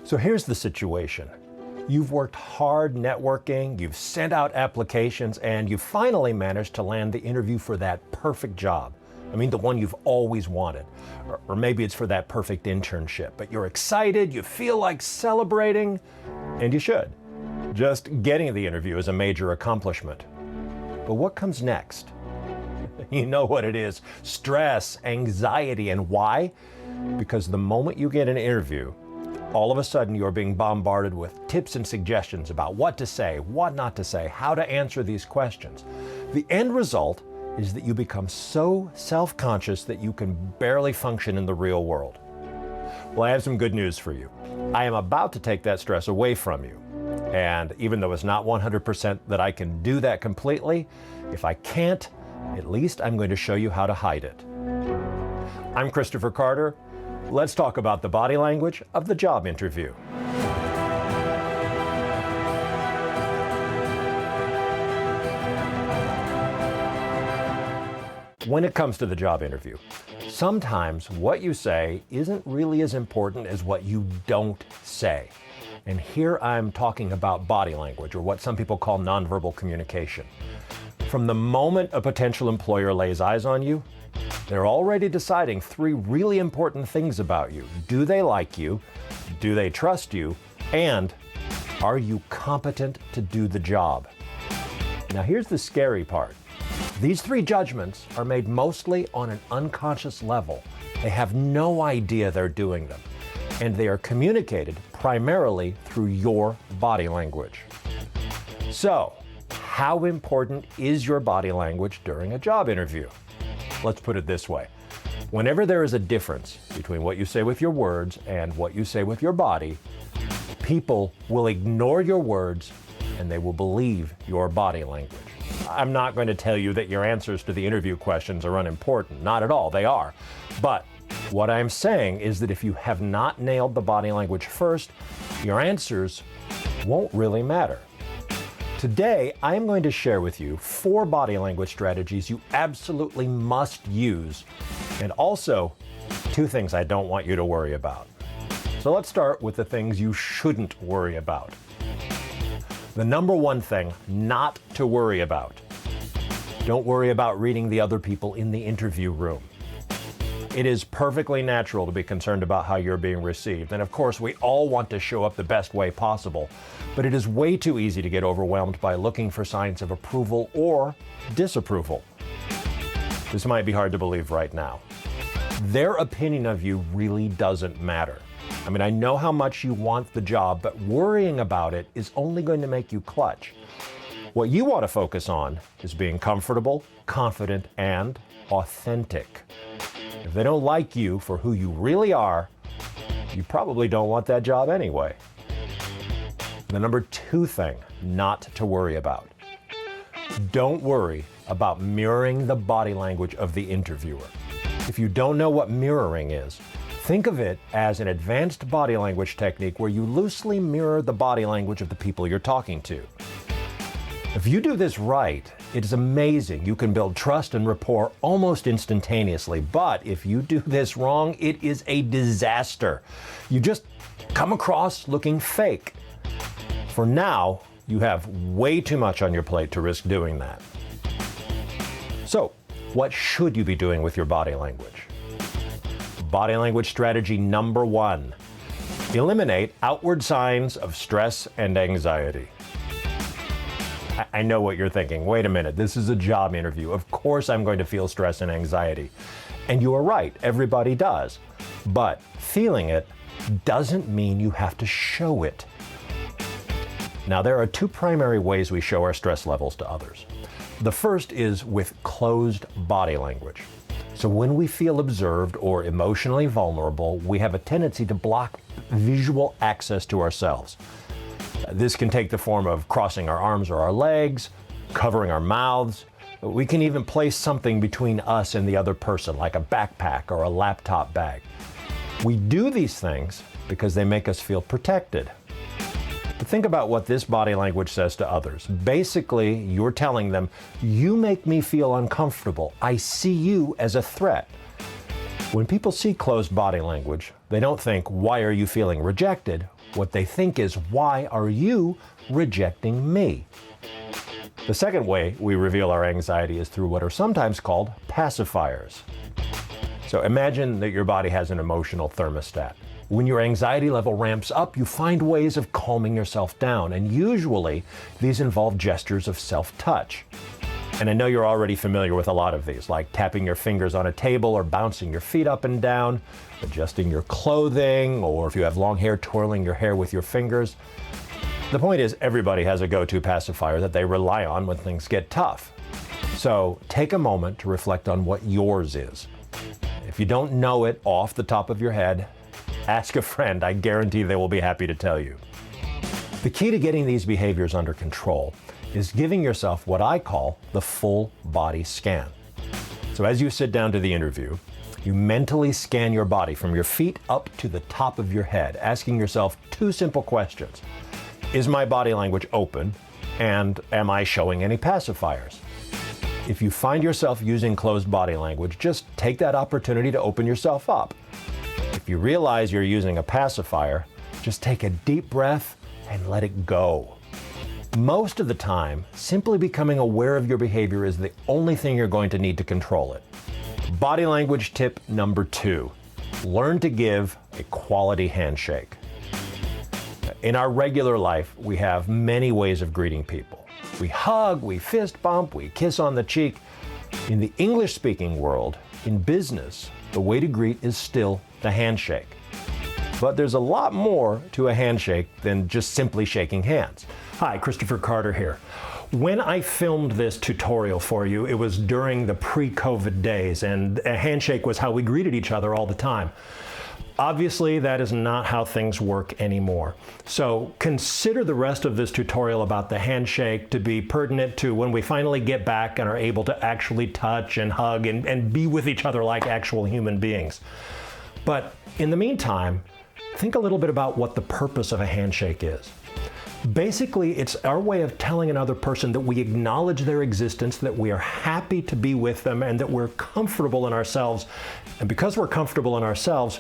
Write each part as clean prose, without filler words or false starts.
So here's the situation. You've worked hard networking, you've sent out applications, and you finally managed to land the interview for that perfect job. I mean, the one you've always wanted. Or maybe it's for that perfect internship, but you're excited, you feel like celebrating, and you should. Just getting the interview is a major accomplishment. But what comes next? You know what it is: stress, anxiety, and why? Because the moment you get an interview, all of a sudden you're being bombarded with tips and suggestions about what to say, what not to say, how to answer these questions. The end result is that you become so self-conscious that you can barely function in the real world. Well, I have some good news for you. I am about to take that stress away from you. And even though it's not 100% that I can do that completely, if I can't, at least I'm going to show you how to hide it. I'm Christopher Carter. Let's talk about the body language of the job interview. When it comes to the job interview, sometimes what you say isn't really as important as what you don't say. And here I'm talking about body language, or what some people call nonverbal communication. From the moment a potential employer lays eyes on you, they're already deciding three really important things about you. Do they like you? Do they trust you? And are you competent to do the job? Now here's the scary part. These three judgments are made mostly on an unconscious level. They have no idea they're doing them. And they are communicated primarily through your body language. So, how important is your body language during a job interview? Let's put it this way. Whenever there is a difference between what you say with your words and what you say with your body, people will ignore your words and they will believe your body language. I'm not going to tell you that your answers to the interview questions are unimportant. Not at all, they are. But what I'm saying is that if you have not nailed the body language first, your answers won't really matter. Today, I'm going to share with you 4 body language strategies you absolutely must use, and also 2 things I don't want you to worry about. So let's start with the things you shouldn't worry about. The number one thing not to worry about. Don't worry about reading the other people in the interview room. It is perfectly natural to be concerned about how you're being received. And of course, we all want to show up the best way possible. But it is way too easy to get overwhelmed by looking for signs of approval or disapproval. This might be hard to believe right now. Their opinion of you really doesn't matter. I mean, I know how much you want the job, but worrying about it is only going to make you clutch. What you want to focus on is being comfortable, confident, and authentic. If they don't like you for who you really are, you probably don't want that job anyway. The number 2 thing not to worry about. Don't worry about mirroring the body language of the interviewer. If you don't know what mirroring is, think of it as an advanced body language technique where you loosely mirror the body language of the people you're talking to. If you do this right, it is amazing. You can build trust and rapport almost instantaneously. But if you do this wrong, it is a disaster. You just come across looking fake. For now, you have way too much on your plate to risk doing that. So, what should you be doing with your body language? Body language strategy number 1. Eliminate outward signs of stress and anxiety. I know what you're thinking. Wait a minute, this is a job interview. Of course I'm going to feel stress and anxiety. And you are right, everybody does. But feeling it doesn't mean you have to show it. Now, there are 2 primary ways we show our stress levels to others. The first is with closed body language. So when we feel observed or emotionally vulnerable, we have a tendency to block visual access to ourselves. This can take the form of crossing our arms or our legs, covering our mouths. We can even place something between us and the other person, like a backpack or a laptop bag. We do these things because they make us feel protected. But think about what this body language says to others. Basically, you're telling them, you make me feel uncomfortable. I see you as a threat. When people see closed body language, they don't think, why are you feeling rejected? What they think is, why are you rejecting me? The second way we reveal our anxiety is through what are sometimes called pacifiers. So imagine that your body has an emotional thermostat. When your anxiety level ramps up, you find ways of calming yourself down, and usually these involve gestures of self-touch. And I know you're already familiar with a lot of these, like tapping your fingers on a table or bouncing your feet up and down, adjusting your clothing, or if you have long hair, twirling your hair with your fingers. The point is, everybody has a go-to pacifier that they rely on when things get tough. So take a moment to reflect on what yours is. If you don't know it off the top of your head, ask a friend. I guarantee they will be happy to tell you. The key to getting these behaviors under control is giving yourself what I call the full body scan. So as you sit down to the interview, you mentally scan your body from your feet up to the top of your head, asking yourself two simple questions. Is my body language open? And am I showing any pacifiers? If you find yourself using closed body language, just take that opportunity to open yourself up. If you realize you're using a pacifier, just take a deep breath and let it go. Most of the time, simply becoming aware of your behavior is the only thing you're going to need to control it. Body language tip number 2, learn to give a quality handshake. In our regular life, we have many ways of greeting people. We hug, we fist bump, we kiss on the cheek. In the English-speaking world, in business, the way to greet is still the handshake. But there's a lot more to a handshake than just simply shaking hands. Hi, Christopher Carter here. When I filmed this tutorial for you, it was during the pre-COVID days, and a handshake was how we greeted each other all the time. Obviously, that is not how things work anymore. So consider the rest of this tutorial about the handshake to be pertinent to when we finally get back and are able to actually touch and hug and be with each other like actual human beings. But in the meantime, think a little bit about what the purpose of a handshake is. Basically, it's our way of telling another person that we acknowledge their existence, that we are happy to be with them, and that we're comfortable in ourselves. And because we're comfortable in ourselves,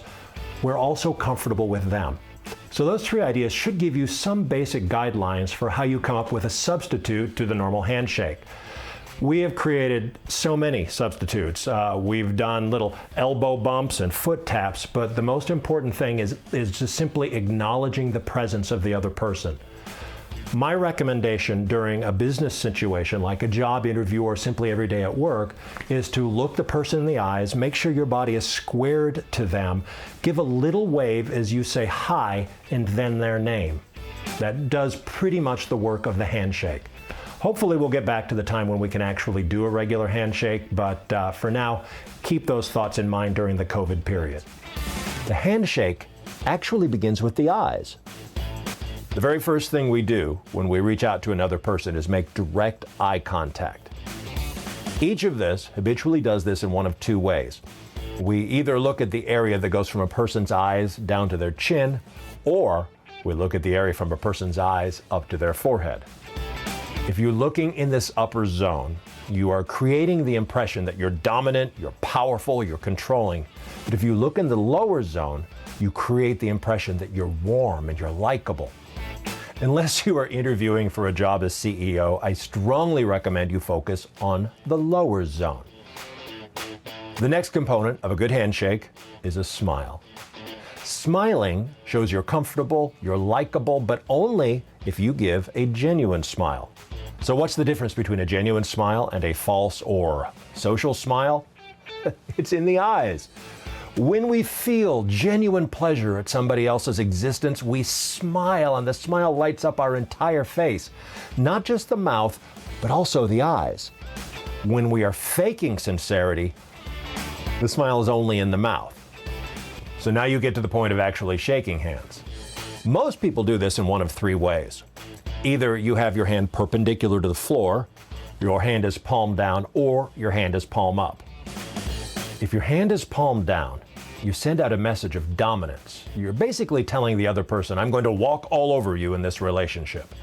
we're also comfortable with them. So those 3 ideas should give you some basic guidelines for how you come up with a substitute to the normal handshake. We have created so many substitutes. We've done little elbow bumps and foot taps, but the most important thing is just simply acknowledging the presence of the other person. My recommendation during a business situation like a job interview or simply every day at work is to look the person in the eyes, make sure your body is squared to them, give a little wave as you say hi and then their name. That does pretty much the work of the handshake. Hopefully we'll get back to the time when we can actually do a regular handshake, but for now, keep those thoughts in mind during the COVID period. The handshake actually begins with the eyes. The very first thing we do when we reach out to another person is make direct eye contact. Each of us habitually does this in one of 2 ways. We either look at the area that goes from a person's eyes down to their chin, or we look at the area from a person's eyes up to their forehead. If you're looking in this upper zone, you are creating the impression that you're dominant, you're powerful, you're controlling. But if you look in the lower zone, you create the impression that you're warm and you're likable. Unless you are interviewing for a job as CEO, I strongly recommend you focus on the lower zone. The next component of a good handshake is a smile. Smiling shows you're comfortable, you're likable, but only if you give a genuine smile. So what's the difference between a genuine smile and a false or social smile? It's in the eyes. When we feel genuine pleasure at somebody else's existence, we smile, and the smile lights up our entire face. Not just the mouth, but also the eyes. When we are faking sincerity, the smile is only in the mouth. So now you get to the point of actually shaking hands. Most people do this in one of 3 ways. Either you have your hand perpendicular to the floor, your hand is palm down, or your hand is palm up. If your hand is palm down, you send out a message of dominance. You're basically telling the other person, I'm going to walk all over you in this relationship.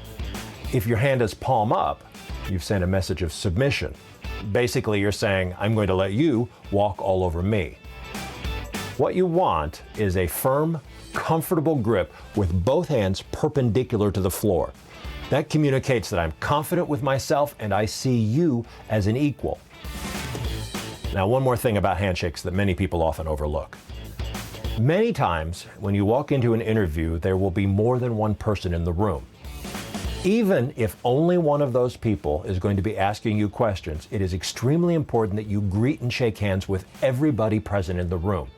If your hand is palm up, you've sent a message of submission. Basically, you're saying, I'm going to let you walk all over me. What you want is a firm, comfortable grip with both hands perpendicular to the floor. That communicates that I'm confident with myself and I see you as an equal. Now, one more thing about handshakes that many people often overlook. Many times when you walk into an interview, there will be more than one person in the room. Even if only one of those people is going to be asking you questions, it is extremely important that you greet and shake hands with everybody present in the room.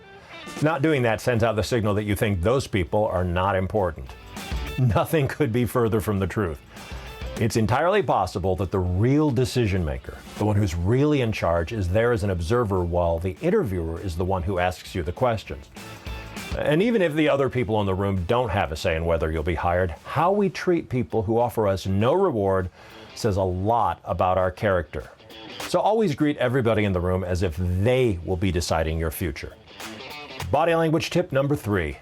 Not doing that sends out the signal that you think those people are not important. Nothing could be further from the truth. It's entirely possible that the real decision maker, the one who's really in charge, is there as an observer while the interviewer is the one who asks you the questions. And even if the other people in the room don't have a say in whether you'll be hired, how we treat people who offer us no reward says a lot about our character. So always greet everybody in the room as if they will be deciding your future. Body language tip number 3,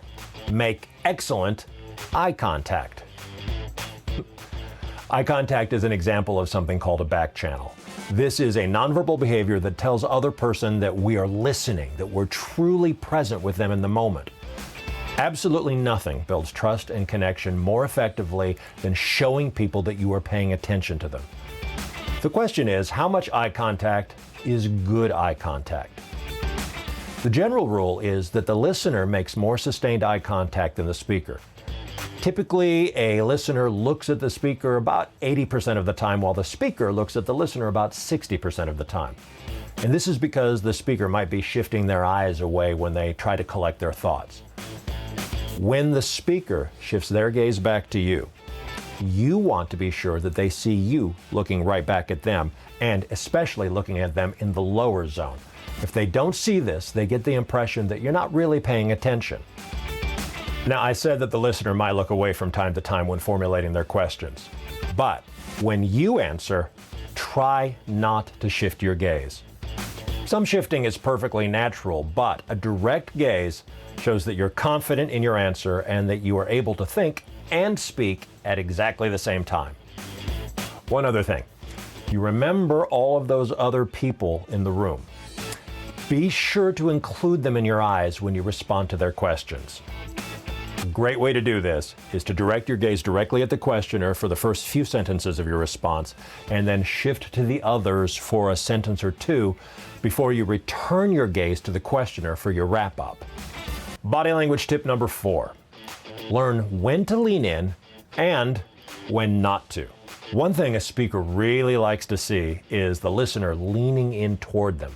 make excellent eye contact. Eye contact is an example of something called a back channel. This is a nonverbal behavior that tells the other person that we are listening, that we're truly present with them in the moment. Absolutely nothing builds trust and connection more effectively than showing people that you are paying attention to them. The question is, how much eye contact is good eye contact? The general rule is that the listener makes more sustained eye contact than the speaker. Typically, a listener looks at the speaker about 80% of the time, while the speaker looks at the listener about 60% of the time. And this is because the speaker might be shifting their eyes away when they try to collect their thoughts. When the speaker shifts their gaze back to you, you want to be sure that they see you looking right back at them, and especially looking at them in the lower zone. If they don't see this, they get the impression that you're not really paying attention. Now, I said that the listener might look away from time to time when formulating their questions. But when you answer, try not to shift your gaze. Some shifting is perfectly natural, but a direct gaze shows that you're confident in your answer and that you are able to think and speak at exactly the same time. One other thing. You remember all of those other people in the room. Be sure to include them in your eyes when you respond to their questions. A great way to do this is to direct your gaze directly at the questioner for the first few sentences of your response, and then shift to the others for a sentence or two before you return your gaze to the questioner for your wrap-up. Body language tip number 4. Learn when to lean in and when not to. One thing a speaker really likes to see is the listener leaning in toward them.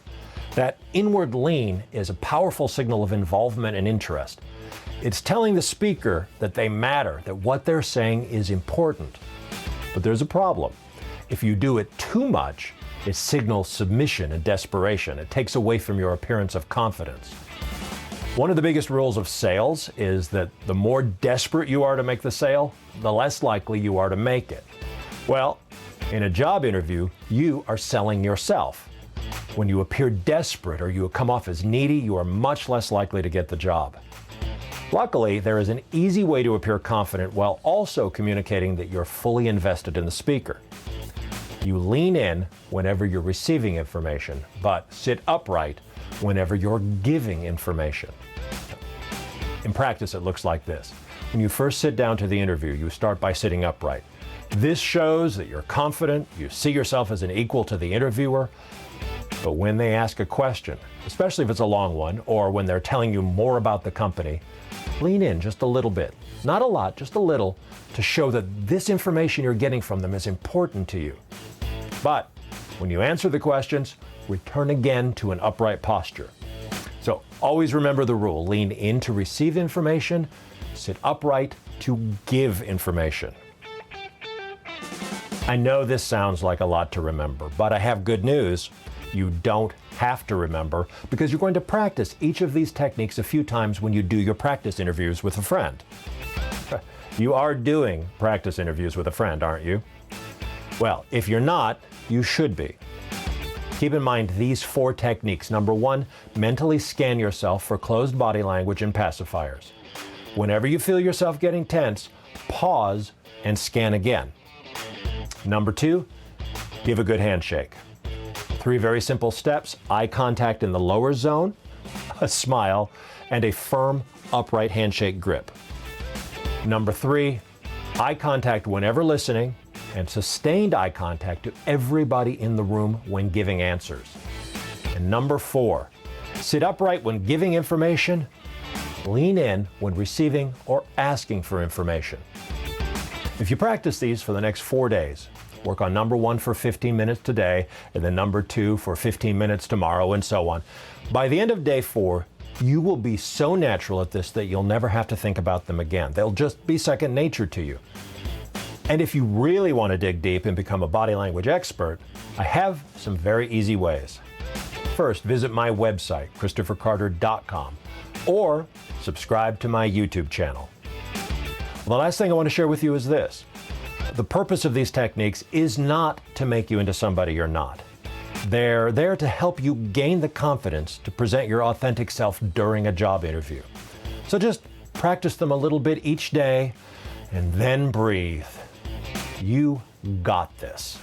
That inward lean is a powerful signal of involvement and interest. It's telling the speaker that they matter, that what they're saying is important. But there's a problem. If you do it too much, it signals submission and desperation. It takes away from your appearance of confidence. One of the biggest rules of sales is that the more desperate you are to make the sale, the less likely you are to make it. Well, in a job interview, you are selling yourself. When you appear desperate or you come off as needy, you are much less likely to get the job. Luckily, there is an easy way to appear confident while also communicating that you're fully invested in the speaker. You lean in whenever you're receiving information, but sit upright whenever you're giving information. In practice, it looks like this. When you first sit down to the interview, you start by sitting upright. This shows that you're confident, you see yourself as an equal to the interviewer. But when they ask a question, especially if it's a long one, or when they're telling you more about the company, lean in just a little bit. Not a lot, just a little, to show that this information you're getting from them is important to you. But when you answer the questions, return again to an upright posture. So always remember the rule. Lean in to receive information, sit upright to give information. I know this sounds like a lot to remember, but I have good news. You don't have to remember, because you're going to practice each of these techniques a few times when you do your practice interviews with a friend. You are doing practice interviews with a friend, aren't you? Well, if you're not, you should be. Keep in mind these 4 techniques. Number 1, mentally scan yourself for closed body language and pacifiers. Whenever you feel yourself getting tense, pause and scan again. Number 2, give a good handshake. 3 very simple steps: eye contact in the lower zone, a smile, and a firm, upright handshake grip. Number 3, eye contact whenever listening, and sustained eye contact to everybody in the room when giving answers. And number 4, sit upright when giving information, lean in when receiving or asking for information. If you practice these for the next 4 days, work on number 1 for 15 minutes today, and then number 2 for 15 minutes tomorrow, and so on. By the end of day 4, you will be so natural at this that you'll never have to think about them again. They'll just be second nature to you. And if you really want to dig deep and become a body language expert, I have some very easy ways. First, visit my website, ChristopherCarter.com, or subscribe to my YouTube channel. The last thing I want to share with you is this. The purpose of these techniques is not to make you into somebody you're not. They're there to help you gain the confidence to present your authentic self during a job interview. So just practice them a little bit each day and then breathe. You got this.